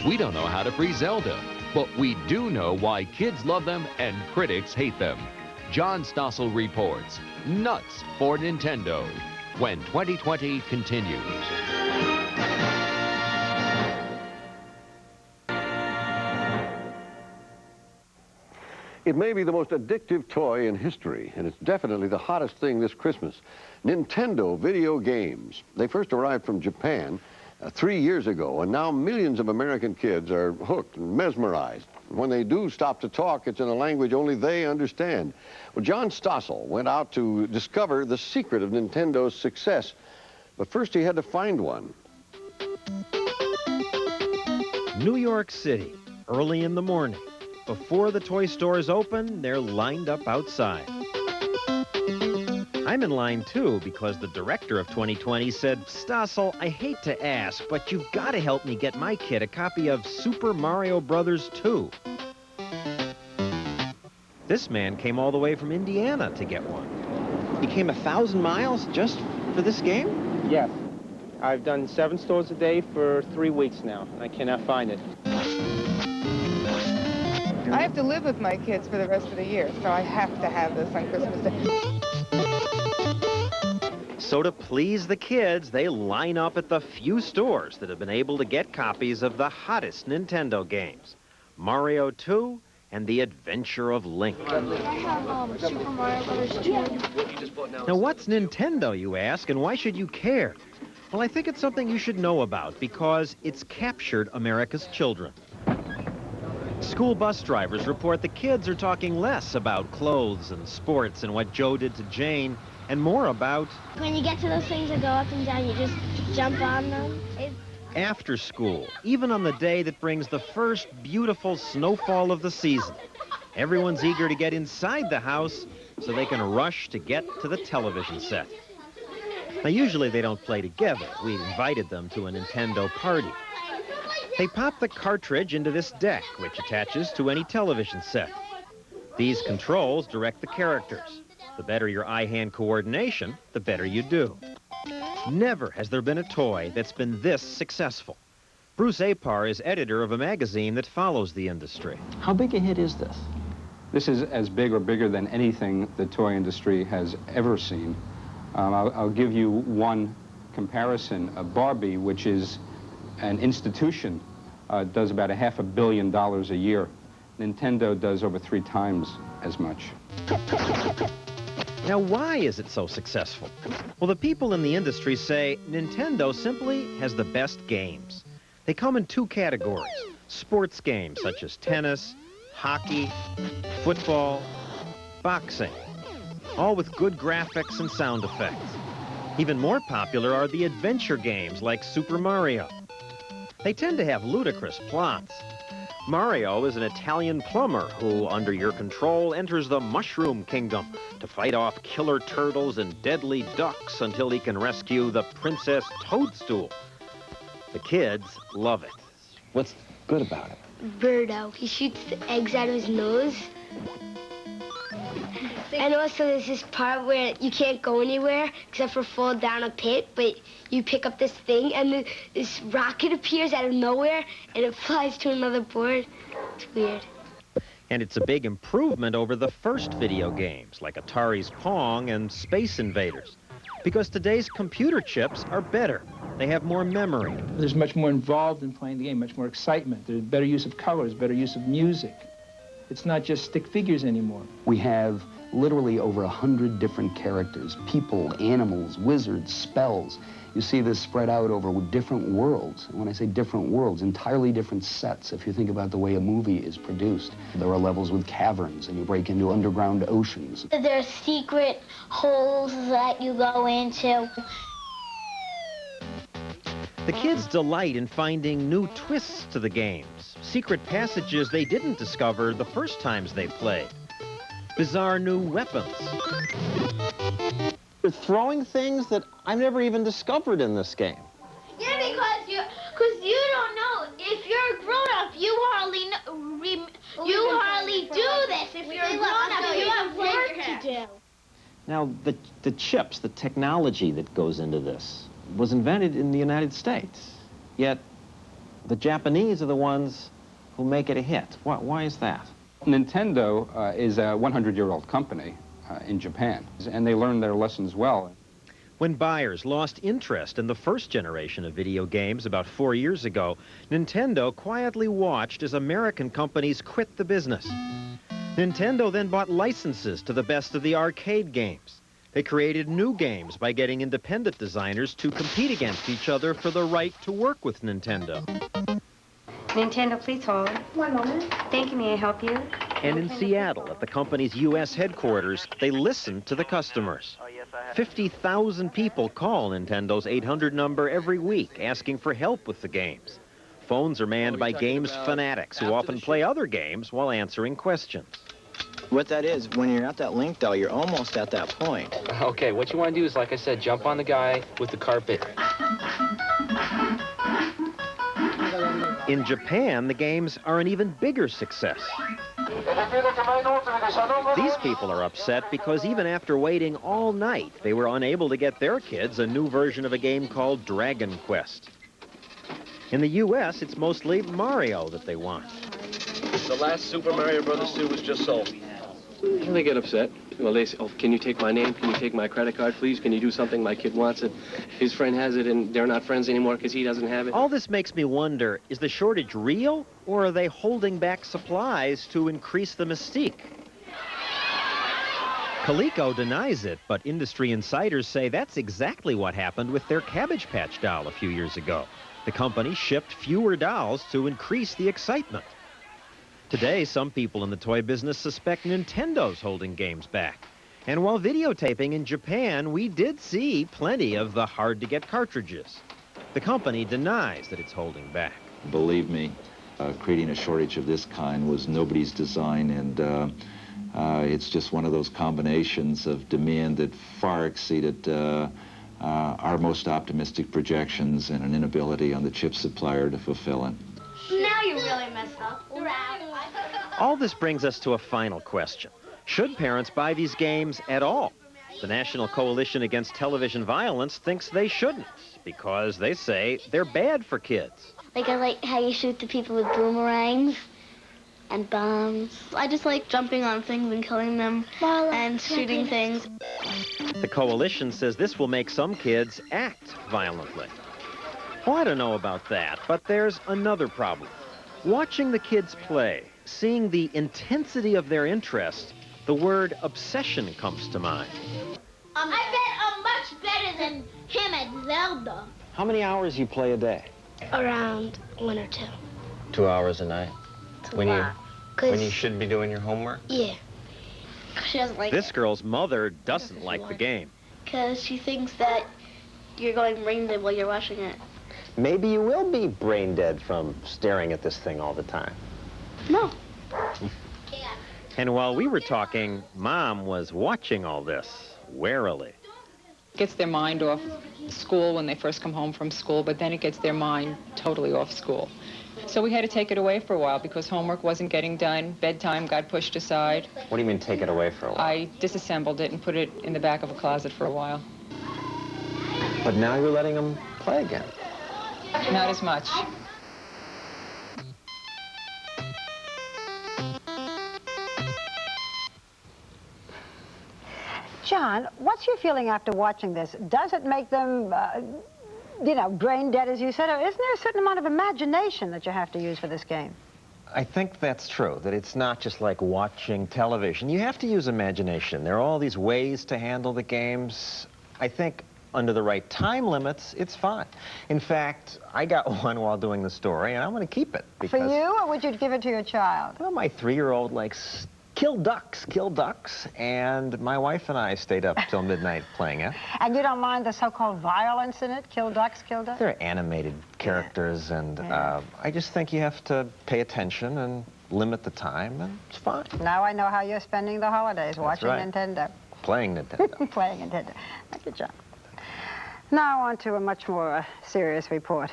We don't know how to free Zelda, but we do know why kids love them and critics hate them. John Stossel reports, nuts for Nintendo, when 2020 continues. It may be the most addictive toy in history, and it's definitely the hottest thing this Christmas. Nintendo video games. They first arrived from Japan 3 years ago, and now millions of American kids are hooked and mesmerized. When they do stop to talk, it's in a language only they understand. Well, John Stossel went out to discover the secret of Nintendo's success, but first he had to find one. New York City, early in the morning. Before the toy stores open, they're lined up outside. I'm in line too because the director of 2020 said, "Stossel, I hate to ask, but you've got to help me get my kid a copy of Super Mario Brothers 2. This man came all the way from Indiana to get one. He came 1,000 miles just for this game? Yes. I've done 7 stores a day for 3 weeks now, and I cannot find it. I have to live with my kids for the rest of the year, so I have to have this on Christmas Day. So to please the kids, they line up at the few stores that have been able to get copies of the hottest Nintendo games, Mario 2 and The Adventure of Link. Can I have Super Mario Brothers 2? Now what's Nintendo, you ask, and why should you care? Well, I think it's something you should know about because it's captured America's children. School bus drivers report the kids are talking less about clothes and sports and what Joe did to Jane, and more about... When you get to those things that go up and down, you just jump on them. After school, even on the day that brings the first beautiful snowfall of the season. Everyone's eager to get inside the house so they can rush to get to the television set. Now, usually they don't play together. We invited them to a Nintendo party. They pop the cartridge into this deck, which attaches to any television set. These controls direct the characters. The better your eye-hand coordination, the better you do. Never has there been a toy that's been this successful. Bruce Apar is editor of a magazine that follows the industry. How big a hit is this? This is as big or bigger than anything the toy industry has ever seen. I'll give you one comparison. Barbie, which is an institution, does about $500 million a year. Nintendo does over 3 times as much. Now, why is it so successful? Well, the people in the industry say Nintendo simply has the best games. They come in 2 categories. Sports games such as tennis, hockey, football, boxing, all with good graphics and sound effects. Even more popular are the adventure games like Super Mario. They tend to have ludicrous plots. Mario is an Italian plumber who, under your control, enters the Mushroom Kingdom to fight off killer turtles and deadly ducks until he can rescue the Princess Toadstool. The kids love it. What's good about it? Birdo. He shoots the eggs out of his nose. And also there's this part where you can't go anywhere except for fall down a pit, but you pick up this thing and this rocket appears out of nowhere and it flies to another board. It's weird. And it's a big improvement over the first video games like Atari's Pong and Space Invaders, because today's computer chips are better. They have more memory. There's much more involved in playing the game, much more excitement. There's better use of colors, better use of music. It's not just stick figures anymore. We have literally over 100 different characters, people, animals, wizards, spells. You see this spread out over different worlds. When I say different worlds, entirely different sets. If you think about the way a movie is produced, there are levels with caverns, and you break into underground oceans. There are secret holes that you go into. The kids delight in finding new twists to the games, secret passages they didn't discover the first times they played, bizarre new weapons. You're throwing things that I've never even discovered in this game. Yeah, because you don't know. If you're a grown-up, you hardly do this. If you're a grown-up, you have work to do. Now, the chips, the technology that goes into this, was invented in the United States. Yet, the Japanese are the ones who make it a hit. Why is that? Nintendo is a 100-year-old company in Japan, and they learned their lessons well. When buyers lost interest in the first generation of video games about 4 years ago, Nintendo quietly watched as American companies quit the business. Nintendo then bought licenses to the best of the arcade games. They created new games by getting independent designers to compete against each other for the right to work with Nintendo. Nintendo, please hold. One moment. Thank you. May I help you? And in Seattle, at the company's U.S. headquarters, they listened to the customers. 50,000 people call Nintendo's 800 number every week asking for help with the games. Phones are manned by games fanatics who often play other games while answering questions. What that is, when you're at that link, though, you're almost at that point. Okay, what you want to do is, like I said, jump on the guy with the carpet. In Japan, the games are an even bigger success. These people are upset because even after waiting all night, they were unable to get their kids a new version of a game called Dragon Quest. In the U.S., it's mostly Mario that they want. The last Super Mario Bros. 2 was just sold. Well, they get upset. Well, they say, oh, can you take my name? Can you take my credit card, please? Can you do something? My kid wants it. His friend has it, and they're not friends anymore because he doesn't have it. All this makes me wonder, is the shortage real, or are they holding back supplies to increase the mystique? Coleco denies it, but industry insiders say that's exactly what happened with their Cabbage Patch doll a few years ago. The company shipped fewer dolls to increase the excitement. Today, some people in the toy business suspect Nintendo's holding games back. And while videotaping in Japan, we did see plenty of the hard-to-get cartridges. The company denies that it's holding back. Believe me, creating a shortage of this kind was nobody's design, and it's just one of those combinations of demand that far exceeded our most optimistic projections and an inability on the chip supplier to fulfill it. Now you really messed up. You're out. All this brings us to a final question. Should parents buy these games at all? The National Coalition Against Television Violence thinks they shouldn't because they say they're bad for kids. Like, I like how you shoot the people with boomerangs and bombs. I just like jumping on things and killing them and shooting things. The coalition says this will make some kids act violently. Well, I don't know about that, but there's another problem. Watching the kids play, seeing the intensity of their interest, the word obsession comes to mind. I bet I'm much better than him at Zelda. How many hours you play a day? Around 1 or 2. 2 hours a night. It's a When lot. you should be doing your homework? Yeah. She doesn't like This it. girl's mother doesn't like the game. Because she thinks that you're going brain dead while you're watching it. Maybe you will be brain dead from staring at this thing all the time. No. And while we were talking, Mom was watching all this warily. Gets their mind off school when they first come home from school, but then it gets their mind totally off school. So we had to take it away for a while because homework wasn't getting done, bedtime got pushed aside. What do you mean take it away for a while? I disassembled it and put it in the back of a closet for a while. But now you're letting them play again. Not as much. John, what's your feeling after watching this? Does it make them, you know, brain dead, as you said, or isn't there a certain amount of imagination that you have to use for this game? I think that's true, that it's not just like watching television. You have to use imagination. There are all these ways to handle the games. I think under the right time limits, it's fine. In fact, I got one while doing the story, and I'm going to keep it. For you, or would you give it to your child? Well, my 3-year-old likes kill ducks, and my wife and I stayed up till midnight playing it. And you don't mind the so-called violence in it? Kill ducks, kill ducks? They're animated characters, and I just think you have to pay attention and limit the time, and it's fine. Now I know how you're spending the holidays, watching right. Nintendo. Playing Nintendo. Playing Nintendo. Thank you, John. Now on to a much more serious report.